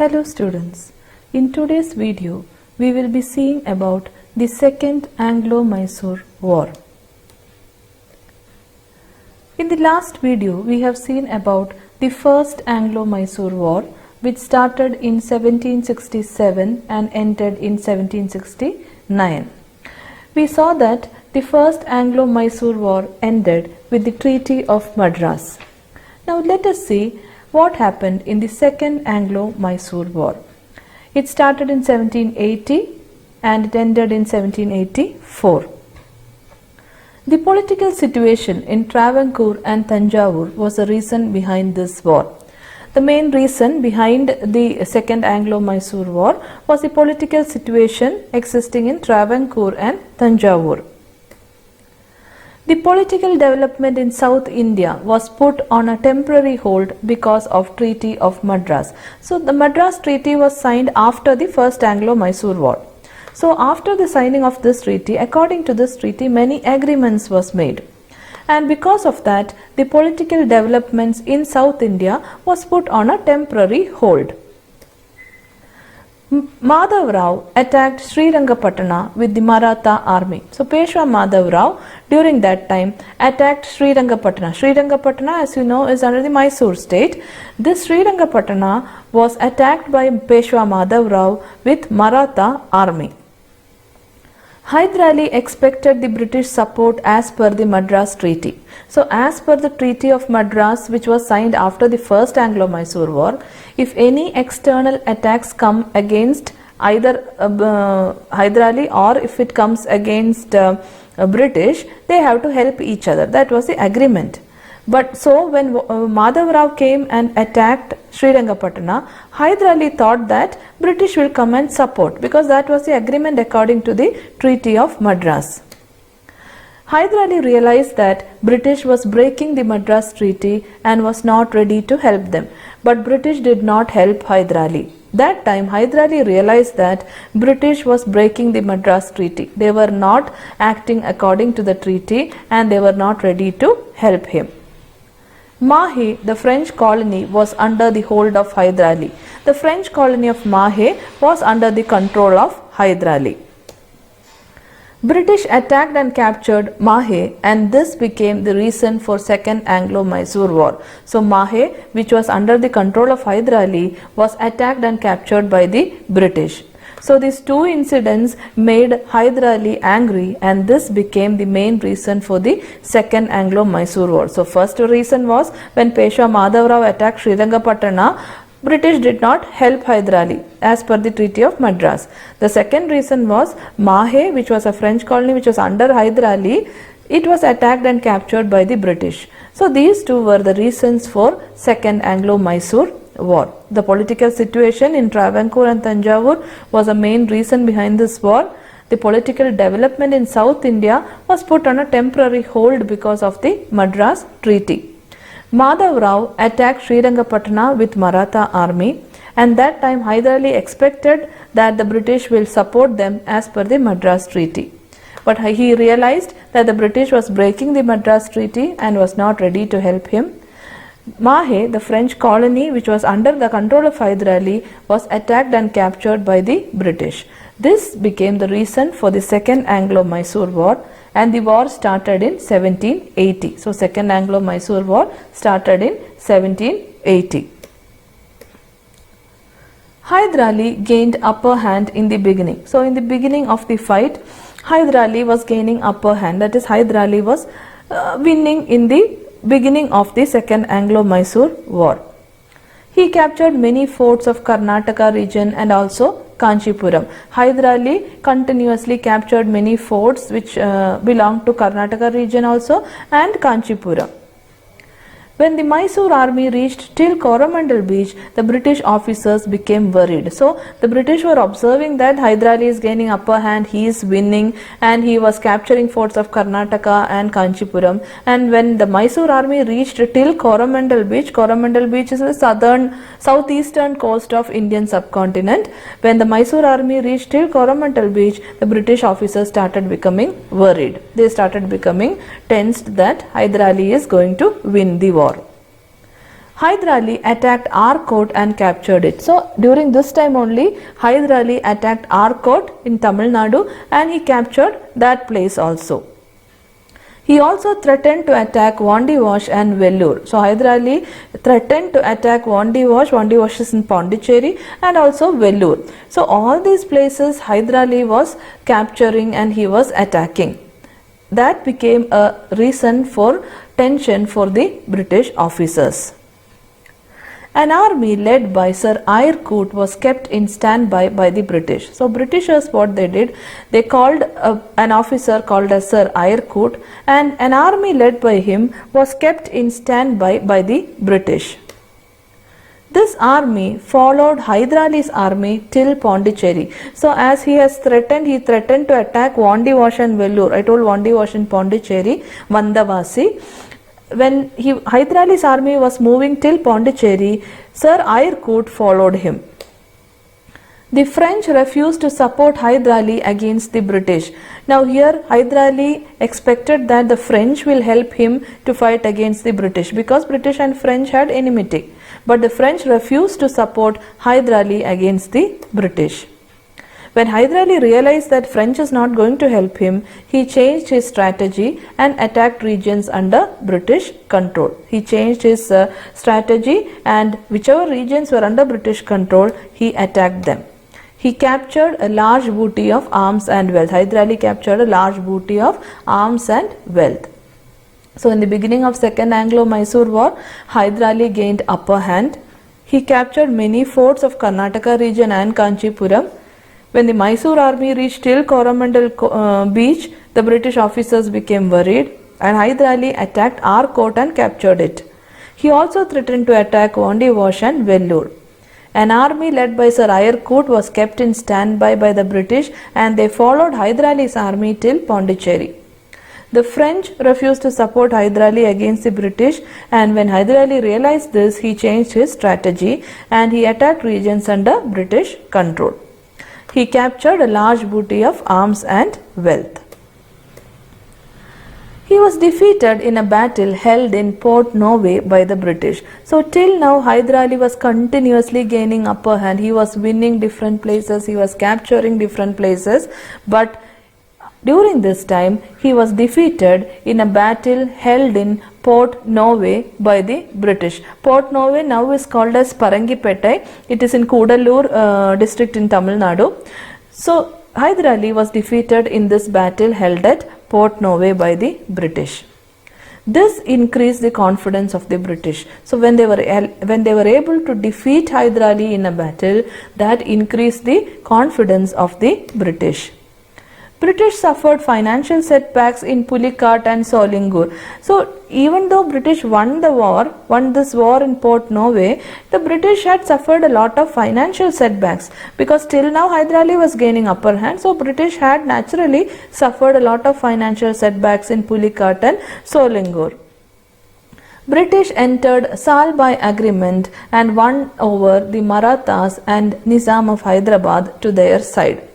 Hello students, in today's video we will be seeing about the Second Anglo Mysore War. In the last video we have seen about the First Anglo Mysore War, which started in 1767 and ended in 1769. We saw that the First Anglo Mysore War ended with the Treaty of Madras. Now let us see what happened in the Second Anglo Mysore War. It started in 1780 and it ended in 1784. The political situation in Travancore and Thanjavur was the reason behind this war. The main reason behind the Second Anglo Mysore War was the political situation existing in Travancore and Thanjavur. The political development in South India was put on a temporary hold because of Treaty of Madras. So the Madras Treaty was signed after the First Anglo-Mysore War. So after the signing of this treaty, according to this treaty, many agreements was made. And because of that, the political developments in South India was put on a temporary hold. Madhava attacked Srirangapatna with the Maratha army. So Peshwa Madhava during that time attacked Srirangapatna. Srirangapatna, as you know, is under the Mysore state. This Srirangapatna was attacked by Peshwa Madhava with Maratha army. Hyder Ali expected the British support as per the Madras Treaty. So as per the Treaty of Madras, which was signed after the First Anglo-Mysore War, if any external attacks come against either Hyder Ali or if it comes against British, they have to help each other. That was the agreement. But so when Madhava came and attacked Srirangapatna, Hyder Ali thought that British will come and support, because that was the agreement according to the Treaty of Madras. Hyder Ali realized that British was breaking the Madras Treaty and was not ready to help them. But British did not help Hyder Ali. That time Hyder Ali realized that British was breaking the Madras Treaty. They were not acting according to the treaty and they were not ready to help him. Mahe, the French colony, was under the hold of Hyder Ali. The French colony of Mahe was under the control of Hyder Ali. British attacked and captured Mahe, and this became the reason for Second Anglo-Mysore War. So Mahe, which was under the control of Hyder Ali, was attacked and captured by the British. So these two incidents made Hyder Ali angry, and this became the main reason for the Second Anglo-Mysore War. So first reason was when Peshwa Madhava attacked Srirangapatna, British did not help Hyder Ali as per the Treaty of Madras. The second reason was Mahe, which was a French colony which was under Hyder Ali, it was attacked and captured by the British. So these two were the reasons for Second Anglo-Mysore War. The political situation in Travancore and Thanjavur was a main reason behind this war. The political development in South India was put on a temporary hold because of the Madras Treaty. Madhava attacked Srirangapatna with Maratha army, and that time Hyder Ali expected that the British will support them as per the Madras Treaty. But he realized that the British was breaking the Madras Treaty and was not ready to help him. Mahe, the French colony which was under the control of Hyder Ali, was attacked and captured by the British. This became the reason for the Second Anglo-Mysore War, and the war started in 1780. So Second Anglo-Mysore War started in 1780. Hyder Ali gained upper hand in the beginning. So in the beginning of the fight, Hyder Ali was gaining upper hand. That is, Hyder Ali was winning in the beginning of the Second Anglo-Mysore War. He captured many forts of Karnataka region and also Kanchipuram. Hyder Ali continuously captured many forts which belonged to Karnataka region also and Kanchipuram. When the Mysore army reached till Coromandel beach, the British officers became worried. So the British were observing that Hyder Ali is gaining upper hand, he is winning, and he was capturing forts of Karnataka and Kanchipuram. And when the Mysore army reached till Coromandel beach is the southeastern coast of Indian subcontinent. When the Mysore army reached till Coromandel beach, the British officers started becoming worried. They started becoming tensed that Hyder Ali is going to win the war. Hyder Ali attacked Coot and captured it. So during this time only Hyder Ali attacked Coot in Tamil Nadu and he captured that place also. He also threatened to attack Vandivash and Vellore. So Hyder Ali threatened to attack Vandivash is in Pondicherry, and also Vellore. So all these places Hyder Ali was capturing and he was attacking. That became a reason for tension for the British officers. An army led by Sir Eyre Coot was kept in standby by the British. So Britishers, what they did, they called an officer called as Sir Eyre Coot, and an army led by him was kept in standby by the British. This army followed Hyder Ali's army till Pondicherry. So as he threatened to attack Vandivash and Vellore. I told Vandivash in Pondicherry, Vandavasi. When Hyder Ali's army was moving till Pondicherry, Sir Eyre Coot followed him. The French refused to support Hyder Ali against the British. Now here Hyder Ali expected that the French will help him to fight against the British, because British and French had enmity. But the French refused to support Hyder Ali against the British. When Hyder Ali realized that French is not going to help him, he changed his strategy and attacked regions under British control. He changed his strategy, and whichever regions were under British control, he attacked them. He captured a large booty of arms and wealth. Hyder Ali captured a large booty of arms and wealth. So in the beginning of Second Anglo Mysore War, Hyder Ali gained upper hand. He captured many forts of Karnataka region and Kanchipuram. When the Mysore army reached till Coromandel beach, the British officers became worried, and Hyder Ali attacked Coot and captured it. He also threatened to attack Vandivash and Vellore. An army led by Sir Eyre Coot was kept in standby by the British, and they followed Hyder Ali's army till Pondicherry. The French refused to support Hyder Ali against the British, and when Hyder Ali realized this, he changed his strategy and he attacked regions under British control. He captured a large booty of arms and wealth. He was defeated in a battle held in Port Novae by the British. So till now Hyder Ali was continuously gaining upper hand. He was winning different places, he was capturing different places, but during this time he was defeated in a battle held in Port Novae by the British. Port Novae now is called as Parangipettai. It is in Kudalur district in Tamil Nadu. So Hyder Ali was defeated in this battle held at Port Novae by the British. This increased the confidence of the British. So when they were able to defeat Hyder Ali in a battle, that increased the confidence of the British. British suffered financial setbacks in Pulicat and Solingur. So even though British won this war in Port Novae, the British had suffered a lot of financial setbacks, because till now Hyder Ali was gaining upper hand. So British had naturally suffered a lot of financial setbacks in Pulicat and Solingur. British entered Salbai agreement and won over the Marathas and Nizam of Hyderabad to their side.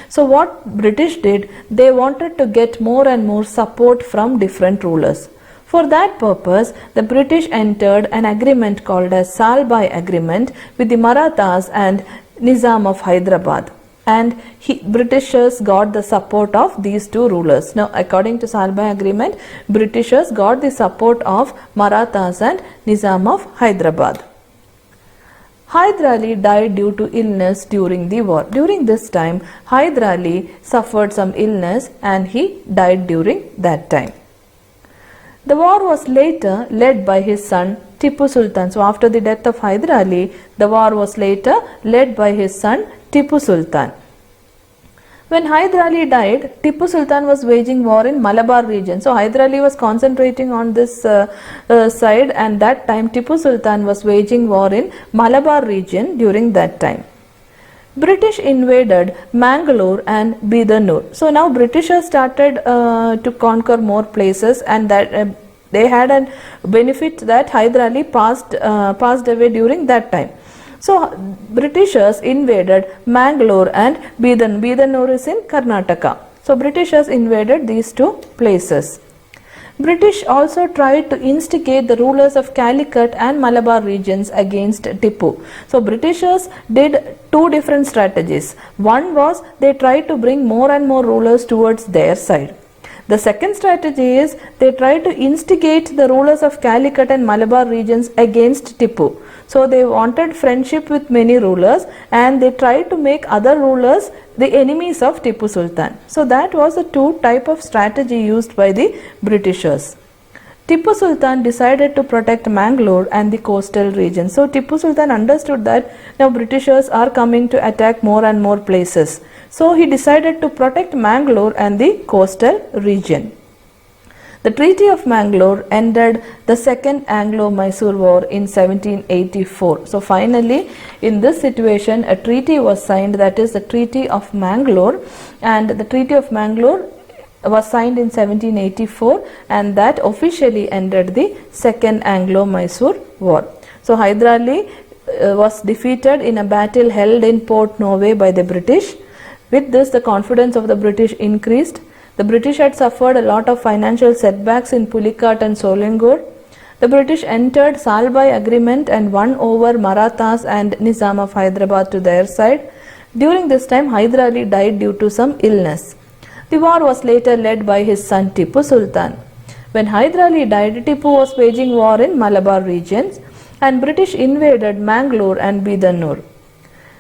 So what British did, they wanted to get more and more support from different rulers. For that purpose, the British entered an agreement called as Salbai agreement with the Marathas and Nizam of Hyderabad. And Britishers got the support of these two rulers. Now, according to Salbai agreement, Britishers got the support of Marathas and Nizam of Hyderabad. Hyder Ali died due to illness during the war. During this time, Hyder Ali suffered some illness and he died during that time. The war was later led by his son Tippu Sultan. So after the death of Hyder Ali, the war was later led by his son Tippu Sultan. When Hyder Ali died, Tippu Sultan was waging war in Malabar region. So Hyder Ali was concentrating on this side, and that time Tippu Sultan was waging war in Malabar region during that time. British invaded Mangalore and Bidanoor. So now Britishers started to conquer more places, and that they had a benefit that Hyder Ali passed away during that time. So Britishers invaded Mangalore and Bidanoor is in Karnataka. So Britishers invaded these two places. British also tried to instigate the rulers of Calicut and Malabar regions against Tipu. So Britishers did two different strategies. One was they tried to bring more and more rulers towards their side. The second strategy is they tried to instigate the rulers of Calicut and Malabar regions against Tipu. So they wanted friendship with many rulers and they tried to make other rulers the enemies of Tippu Sultan. So that was the two type of strategy used by the Britishers. Tippu Sultan decided to protect Mangalore and the coastal region. So Tippu Sultan understood that now Britishers are coming to attack more and more places. So he decided to protect Mangalore and the coastal region. The Treaty of Mangalore ended the Second Anglo Mysore War in 1784. So finally, in this situation, a treaty was signed, that is the Treaty of Mangalore, and the Treaty of Mangalore was signed in 1784, and that officially ended the Second Anglo Mysore War. So Hyder Ali was defeated in a battle held in Port Novae by the British. With this, the confidence of the British increased. The British had suffered a lot of financial setbacks in Pulicat and Selangor. The British entered Salbai agreement and won over Marathas and Nizam of Hyderabad to their side. During this time, Hyder Ali died due to some illness. The war was later led by his son Tippu Sultan. When Hyder Ali died, Tipu was waging war in Malabar regions and British invaded Mangalore and Bidanoor.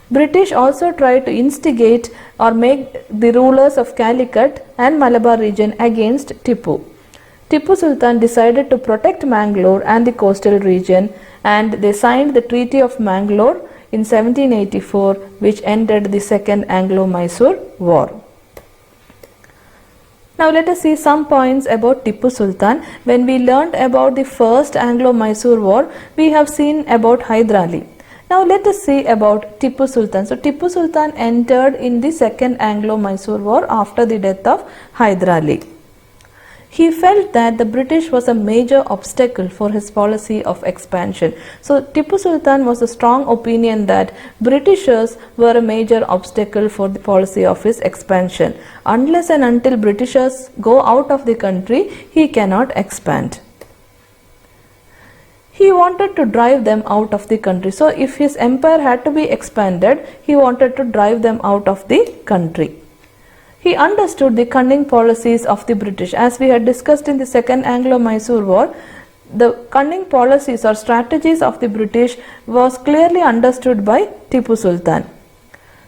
British also tried to instigate or make the rulers of Calicut and Malabar region against Tipu. Tippu Sultan decided to protect Mangalore and the coastal region, and they signed the Treaty of Mangalore in 1784, which ended the Second Anglo Mysore War. Now let us see some points about Tippu Sultan. When we learnt about the First Anglo Mysore War, we have seen about Hyder Ali. Now let us see about Tippu Sultan. So Tippu Sultan entered in the Second Anglo Mysore War after the death of Hyder Ali. He felt that the British was a major obstacle for his policy of expansion. So Tippu Sultan was a strong opinion that Britishers were a major obstacle for the policy of his expansion. Unless and until Britishers go out of the country, he cannot expand. He wanted to drive them out of the country. So if his empire had to be expanded, he wanted to drive them out of the country. He understood the cunning policies of the British. As we had discussed in the Second Anglo Mysore War, the cunning policies or strategies of the British was clearly understood by Tippu Sultan.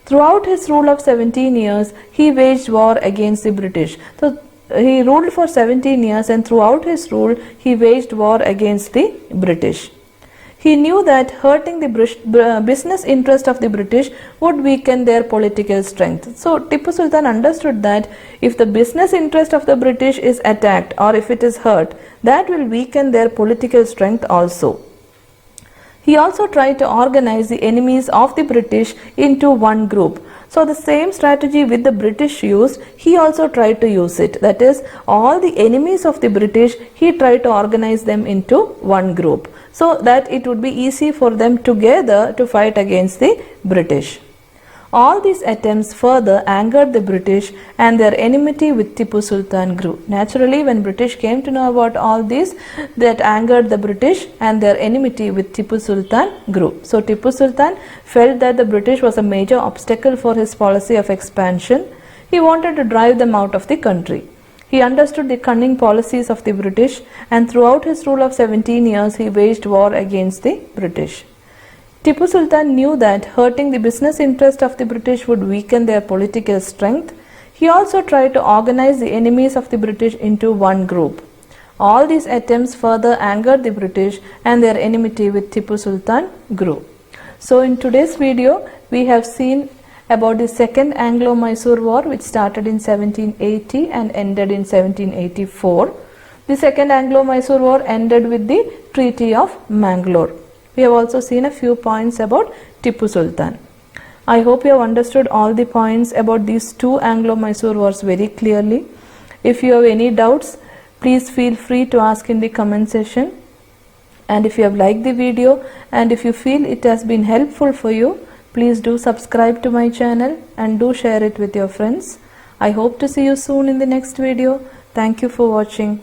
Throughout his rule of 17 years, he waged war against the British. So he ruled for 17 years and throughout his rule, he waged war against the British. He knew that hurting the business interest of the British would weaken their political strength. So Tippu Sultan understood that if the business interest of the British is attacked or if it is hurt, that will weaken their political strength also. He also tried to organize the enemies of the British into one group. So the same strategy with the British used, he also tried to use it. That is, all the enemies of the British, he tried to organize them into one group, so that it would be easy for them together to fight against the British. All these attempts further angered the British and their enmity with Tippu Sultan grew. Naturally, when British came to know about all this, that angered the British and their enmity with Tippu Sultan grew. So Tippu Sultan felt that the British was a major obstacle for his policy of expansion. He wanted to drive them out of the country. He understood the cunning policies of the British, and throughout his rule of 17 years, he waged war against the British. Tippu Sultan knew that hurting the business interest of the British would weaken their political strength. He also tried to organize the enemies of the British into one group. All these attempts further angered the British and their enmity with Tippu Sultan grew. So in today's video, we have seen about the Second Anglo Mysore War, which started in 1780 and ended in 1784. The Second Anglo Mysore War ended with the Treaty of Mangalore. We have also seen a few points about Tippu Sultan. I hope you have understood all the points about these two Anglo-Mysore wars very clearly. If you have any doubts, please feel free to ask in the comment section. And if you have liked the video and if you feel it has been helpful for you, please do subscribe to my channel and do share it with your friends. I hope to see you soon in the next video. Thank you for watching.